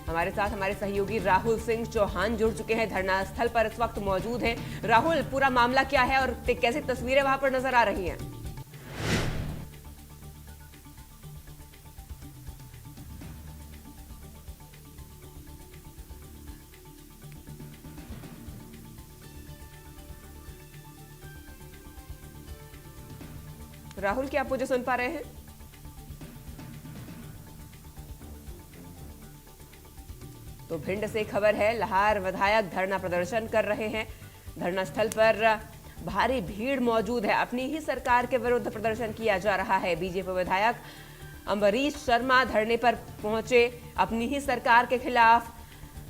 हमारे साथ हमारे सहयोगी राहुल सिंह चौहान जुड़ चुके हैं, धरना स्थल पर इस वक्त मौजूद हैं। राहुल, पूरा मामला क्या है और कैसी तस्वीरें वहां पर नजर आ रही हैं? राहुल, क्या आप मुझे सुन पा रहे हैं? तो भिंड से खबर है, लाहार विधायक धरना प्रदर्शन कर रहे हैं। धरना स्थल पर भारी भीड़ मौजूद है। अपनी ही सरकार के विरुद्ध प्रदर्शन किया जा रहा है। बीजेपी विधायक अम्बरीश शर्मा धरने पर पहुंचे। अपनी ही सरकार के खिलाफ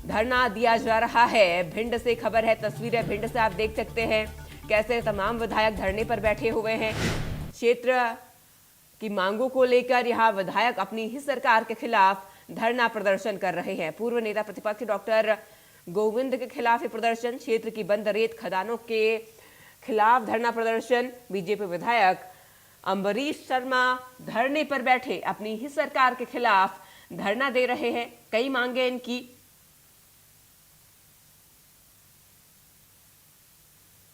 धरना दिया जा रहा है। भिंड से खबर है, तस्वीरें भिंड से आप देख सकते हैं कैसे तमाम विधायक धरने पर बैठे हुए हैं। क्षेत्र की मांगों को लेकर यहां विधायक अपनी ही सरकार के खिलाफ धरना प्रदर्शन कर रहे हैं। पूर्व नेता प्रतिपक्ष डॉक्टर गोविंद के खिलाफ ये प्रदर्शन, क्षेत्र की बंद रेत खदानों के खिलाफ धरना प्रदर्शन। बीजेपी विधायक अम्बरीश शर्मा धरने पर बैठे अपनी ही सरकार के खिलाफ धरना दे रहे हैं। कई मांगे इनकी।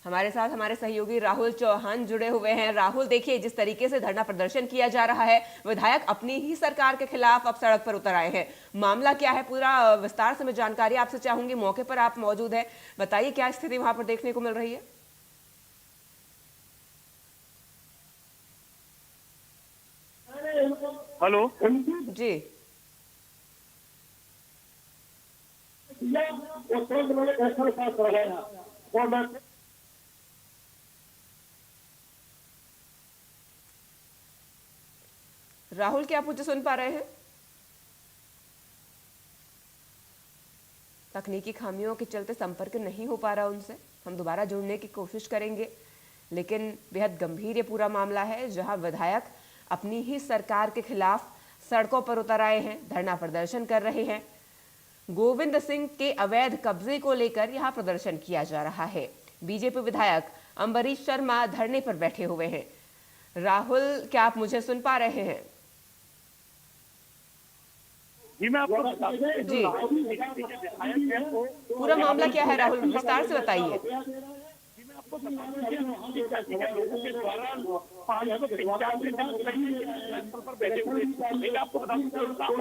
हमारे साथ हमारे सहयोगी राहुल चौहान जुड़े हुए हैं। राहुल, देखिए जिस तरीके से धरना प्रदर्शन किया जा रहा है, विधायक अपनी ही सरकार के खिलाफ अब सड़क पर उतर आए हैं। मामला क्या है, पूरा विस्तार से मैं जानकारी आपसे चाहूंगी। मौके पर आप मौजूद हैं, बताइए क्या स्थिति वहां पर देखने को मिल रही है? हेलो जी, राहुल, क्या आप मुझे सुन पा रहे हैं? तकनीकी खामियों के चलते संपर्क नहीं हो पा रहा उनसे। हम दोबारा जुड़ने की कोशिश करेंगे, लेकिन बेहद गंभीर ये पूरा मामला है, जहां विधायक अपनी ही सरकार के खिलाफ सड़कों पर उतर आए हैं, धरना प्रदर्शन कर रहे हैं। गोविंद सिंह के अवैध कब्जे को लेकर यहां प्रदर्शन किया जा रहा है। बीजेपी विधायक अम्बरीश शर्मा धरने पर बैठे हुए हैं। राहुल, क्या आप मुझे सुन पा रहे हैं? जी, मैं आपको जी, पूरा मामला क्या है राहुल, विस्तार से बताइए। आपको बता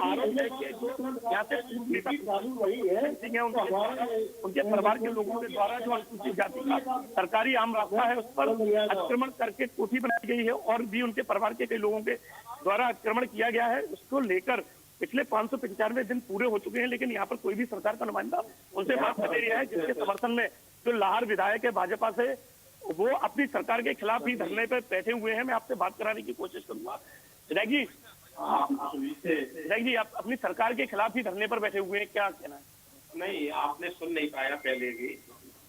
आरोप है कि यहाँ से उनके परिवार के लोगों के द्वारा जो अनुसूचित जाति का सरकारी आम रास्ता है उस पर अतिक्रमण करके कोठी बनाई गई है और भी उनके परिवार के कई लोगों के द्वारा अतिक्रमण किया गया है। उसको लेकर पिछले 595 दिन पूरे हो चुके हैं, लेकिन यहाँ पर कोई भी सरकार का नुमाइंदा उनसे बात नहीं रहा है, जिसके समर्थन में जो लाहौर विधायक है भाजपा से, वो अपनी सरकार के खिलाफ ही धरने पर बैठे हुए हैं। मैं आपसे बात कराने की कोशिश करूंगा। विधायक जी, आप अपनी सरकार के खिलाफ ही धरने पर बैठे हुए हैं, क्या कहना है? नहीं, आपने सुन नहीं पाया पहले भी।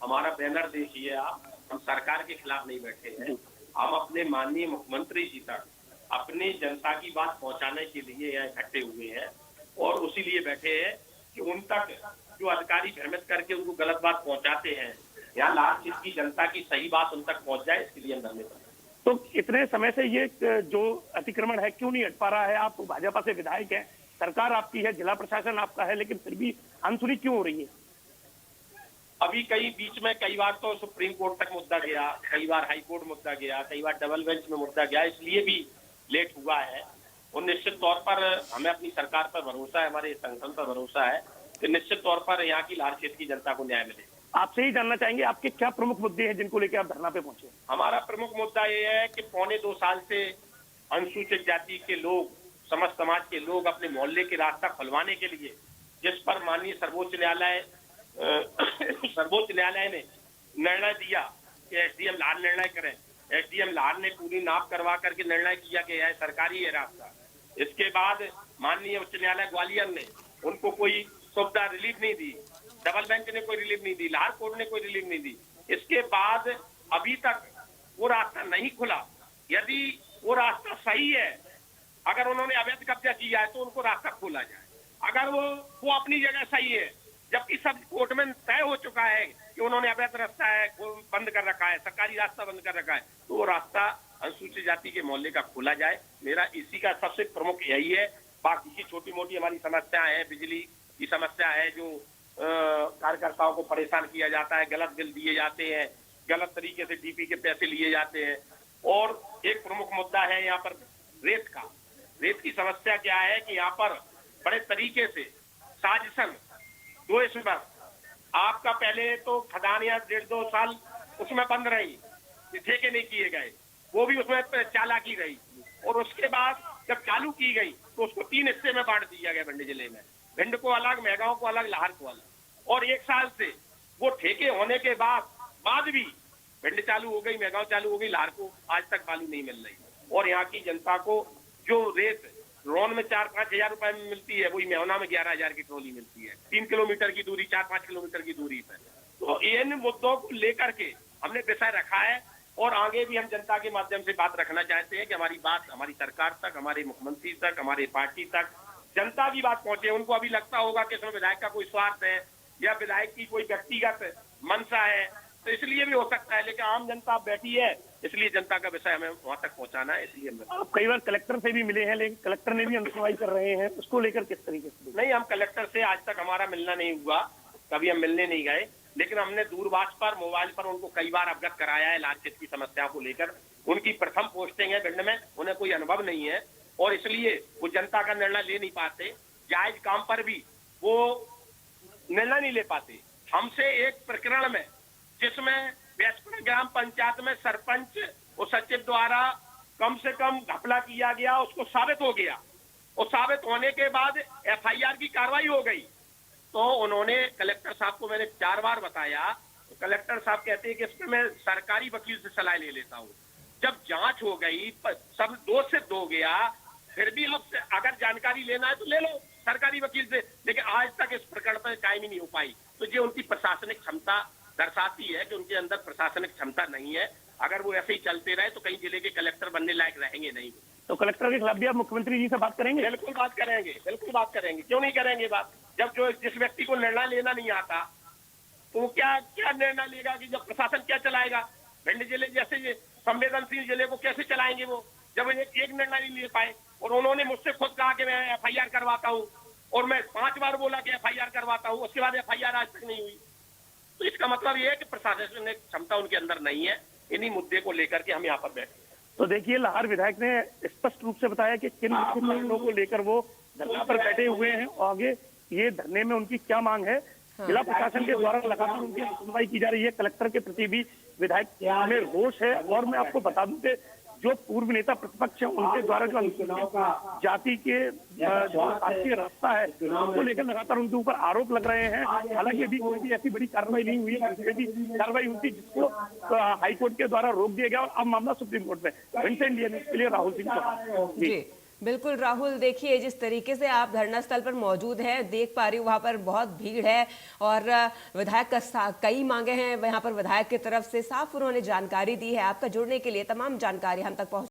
हमारा बैनर देखिए आप, हम सरकार के खिलाफ नहीं बैठे हैं। हम अपने माननीय मुख्यमंत्री जी तक अपनी जनता की बात पहुंचाने के लिए यहाँ इकट्ठे हुए हैं और उसी लिए बैठे हैं कि उन तक जो अधिकारी भ्रमित करके उनको गलत बात पहुंचाते हैं, यहाँ लाल की जनता की सही बात उन तक पहुंच जाए, इसके लिए हम धरने पर। तो इतने समय से ये जो अतिक्रमण है क्यों नहीं हट पा रहा है? आप भाजपा से विधायक हैं, सरकार आपकी है, जिला प्रशासन आपका है, लेकिन फिर भी अनसुनी क्यों हो रही है? अभी कई बार तो सुप्रीम कोर्ट तक मुद्दा गया, कई बार हाई कोर्ट मुद्दा गया, कई बार डबल बेंच में मुद्दा गया, इसलिए भी लेट हुआ है। और निश्चित तौर पर हमें अपनी सरकार पर भरोसा है, हमारे संगठन पर भरोसा है कि निश्चित तौर पर यहाँ की लाल क्षेत्र की जनता को न्याय मिले। आपसे ही जानना चाहेंगे, आपके क्या प्रमुख मुद्दे हैं जिनको लेकर आप धरना पे पहुंचे? हमारा प्रमुख मुद्दा ये है कि 2.25 साल से अनुसूचित जाति के लोग, समस्त समाज के लोग अपने मोहल्ले के रास्ता खुलवाने के लिए, जिस पर माननीय सर्वोच्च न्यायालय ने निर्णय दिया कि एसडीएम लाल निर्णय करें। एसडीएम लाल ने पूरी नाप करवा करके निर्णय किया कि यह सरकारी है रास्ता। इसके बाद माननीय उच्च न्यायालय ग्वालियर ने उनको कोई सुविधा रिलीफ नहीं दी, डबल बेंच ने कोई रिलीफ नहीं दी, लाहौर कोर्ट ने कोई रिलीफ नहीं दी। इसके बाद अभी तक वो रास्ता नहीं खुला। यदि वो रास्ता सही है, अगर उन्होंने अवैध कब्जा किया है तो उनको रास्ता खोला जाए। अगर वो अपनी जगह सही है, जबकि सब कोर्ट में तय हो चुका है कि उन्होंने अवैध रास्ता है बंद कर रखा है, सरकारी रास्ता बंद कर रखा है, तो वो रास्ता अनुसूचित जाति के मोहल्ले का खोला जाए। मेरा इसी का सबसे प्रमुख यही है। बाकी की छोटी मोटी हमारी समस्याएं हैं, बिजली, की समस्या है, जो कार्यकर्ताओं को परेशान किया जाता है, गलत बिल दिए जाते हैं, गलत तरीके से डीपी के पैसे लिए जाते हैं। और एक प्रमुख मुद्दा है यहाँ पर रेत का। रेत की समस्या क्या है कि यहाँ पर बड़े तरीके से साजिशन 2 इसमें आपका पहले तो खदान या 1.5-2 साल उसमें बंद रही, ठेके नहीं किए गए, वो भी उसमें चालाकी रही। और उसके बाद जब चालू की गई तो उसको 3 हिस्से में बांट दिया गया भिंड जिले में, भिंड को अलग, मेहगांव को अलग, लाहौर को अलग। और 1 साल से वो ठेके होने के बाद भी भिंड चालू हो गई, मेहगांव चालू हो गई, लाहौर को आज तक बालू नहीं मिल रही। और यहाँ की जनता को जो रेत रोन में 4-5 हजार रुपए में मिलती है, वही मेहना में 11,000 की ट्रॉली मिलती है, 3 किलोमीटर की दूरी, 4-5 किलोमीटर की दूरी पर। तो इन मुद्दों को लेकर के हमने विषय रखा है और आगे भी हम जनता के माध्यम से बात रखना चाहते हैं कि हमारी बात हमारी सरकार तक, हमारे मुख्यमंत्री तक, हमारे पार्टी तक जनता की बात पहुंचे। उनको अभी लगता होगा कि इसमें विधायक का कोई स्वार्थ है या विधायक की कोई व्यक्तिगत मंशा है, तो इसलिए भी हो सकता है, लेकिन आम जनता बैठी है, इसलिए जनता का विषय हमें वहां तक पहुंचाना है। इसलिए आप कई बार कलेक्टर से भी मिले हैं, लेकिन कलेक्टर ने भी अनसुनवाई कर रहे हैं, उसको लेकर किस तरीके से? नहीं, हम कलेक्टर से आज तक हमारा मिलना नहीं हुआ, कभी हम मिलने नहीं गए, लेकिन हमने दूरभाष पर, मोबाइल पर उनको कई बार अवगत कराया है लाल की समस्या को लेकर। उनकी प्रथम पोस्टिंग है भिंड में, उन्हें कोई अनुभव नहीं है और इसलिए वो जनता का निर्णय ले नहीं पाते, जायज काम पर भी वो निर्णय नहीं ले पाते। हमसे एक प्रकरण में जिसमें बैसपुर ग्राम पंचायत में सरपंच और सचिव द्वारा कम से कम घपला किया गया, उसको साबित हो गया और साबित होने के बाद एफआईआर की कार्रवाई हो गई, तो उन्होंने कलेक्टर साहब को मैंने 4 बार बताया, तो कलेक्टर साहब कहते हैं कि इसमें मैं सरकारी वकील से सलाह ले लेता हूँ। जब जांच हो गई, सब दोष सिद्ध हो गया, फिर भी आपसे अगर जानकारी लेना है तो ले लो सरकारी वकील से, लेकिन आज तक इस प्रकरण पर कायम ही नहीं हो पाई। तो ये उनकी प्रशासनिक क्षमता दर्शाती है कि उनके अंदर प्रशासनिक क्षमता नहीं है। अगर वो ऐसे ही चलते रहे तो कई जिले के कलेक्टर बनने लायक रहेंगे नहीं। तो कलेक्टर के खिलाफ भी आप मुख्यमंत्री जी से बात करेंगे? बिल्कुल बात करेंगे, बिल्कुल बात करेंगे, क्यों नहीं करेंगे बात। जब जो जिस व्यक्ति को निर्णय लेना नहीं आता तो वो क्या निर्णय लेगा कि जब प्रशासन क्या चलाएगा। भिंड जिले जैसे ये संवेदनशील जिले को कैसे चलाएंगे वो, जब एक निर्णय नहीं ले पाए। और उन्होंने मुझसे खुद कहा कि मैं एफआईआर करवाता हूँ और मैं 5 बार बोला कि एफआईआर करवाता हूँ, उसके बाद एफआईआर आज तक नहीं हुई। तो इसका मतलब ये है कि प्रशासनिक क्षमता उनके अंदर नहीं है। इन्हीं मुद्दे को लेकर के हम यहाँ पर बैठे। तो देखिए, लाहौर विधायक ने स्पष्ट रूप से बताया कि किन मुद्दों को लेकर वो धरना पर बैठे हुए हैं और आगे ये धरने में उनकी क्या मांग है। जिला प्रशासन के द्वारा लगातार उनकी सुनवाई की जा रही है। कलेक्टर के प्रति भी विधायक में रोष है। और मैं आपको बता दूं कि जो पूर्व नेता प्रतिपक्ष है उनके द्वारा जो अनुसूचित जाति के जो राष्ट्रीय रास्ता है उसको लेकर लगातार उनके ऊपर आरोप लग रहे हैं। हालांकि अभी कोई भी ऐसी बड़ी कार्रवाई नहीं हुई है, कार्रवाई हुई थी जिसको हाईकोर्ट के द्वारा रोक दिया गया और अब मामला सुप्रीम कोर्ट में। भिंड से इंडिया न्यूज़ के लिए राहुल सिंह चौहान। जी बिल्कुल राहुल, देखिए जिस तरीके से आप धरना स्थल पर मौजूद हैं, देख पा रही हूँ वहाँ पर बहुत भीड़ है और विधायक का कई मांगे हैं यहाँ पर विधायक की तरफ से, साफ उन्होंने जानकारी दी है। आपका जुड़ने के लिए तमाम जानकारी हम तक पहुँच